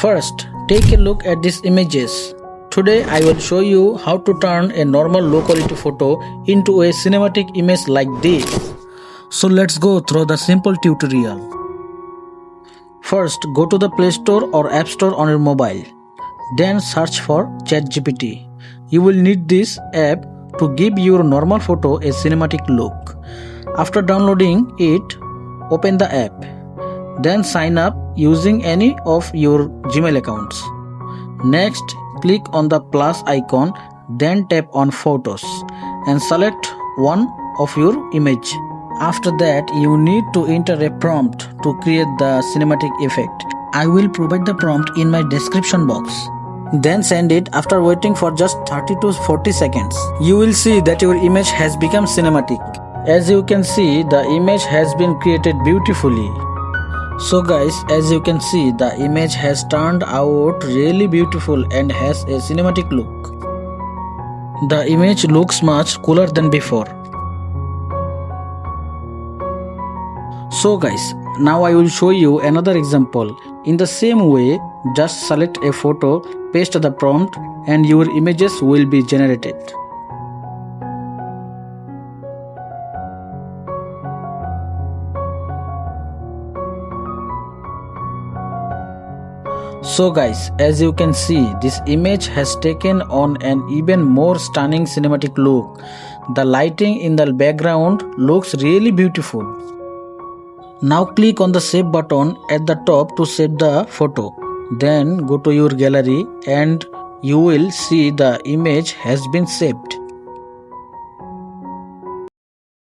First, take a look at these images. Today I will show you how to turn a normal low quality photo into a cinematic image like this. So let's go through the simple tutorial. First, go to the Play Store or App Store on your mobile. Then search for ChatGPT. You will need this app to give your normal photo a cinematic look. After downloading it, open the app. Then sign up using any of your Gmail accounts. Next, click on the plus icon, then tap on Photos and select one of your image. After that, you need to enter a prompt to create the cinematic effect. I will provide the prompt in my description box. Then send it after waiting for just 30 to 40 seconds. You will see that your image has become cinematic. As you can see, the image has been created beautifully. So guys, as you can see, the image has turned out really beautiful and has a cinematic look. The image looks much cooler than before. So guys, now I will show you another example. In the same way, just select a photo, paste the prompt, and your images will be generated. So guys, as you can see, this image has taken on an even more stunning cinematic look. The lighting in the background looks really beautiful. Now click on the save button at the top to save the photo. Then go to your gallery and you will see the image has been saved.